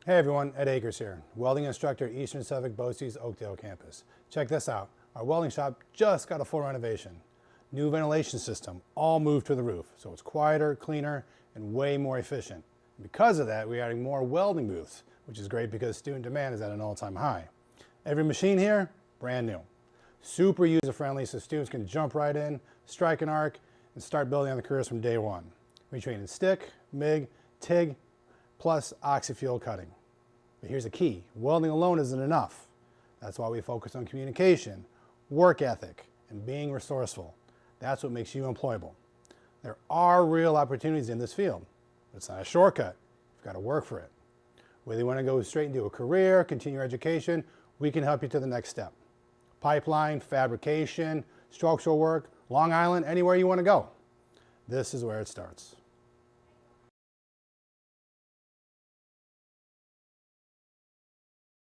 Hey everyone, Ed Akers here, welding instructor at Eastern Suffolk BOCES Oakdale campus. Check this out, our welding shop just got a full renovation. New ventilation system, all moved to the roof, so it's quieter, cleaner, and way more efficient. Because of that, we're adding more welding booths, which is great because student demand is at an all-time high. Every machine here, brand new. Super user-friendly so students can jump right in, strike an arc, and start building on the careers from day one. We train in stick, MIG, TIG, plus oxy-fuel cutting. But here's the key, welding alone isn't enough. That's why we focus on communication, work ethic, and being resourceful. That's what makes you employable. There are real opportunities in this field. It's not a shortcut. You've got to work for it. Whether you want to go straight into a career, continue your education, we can help you to the next step. Pipeline, fabrication, structural work, Long Island, anywhere you want to go. This is where it starts.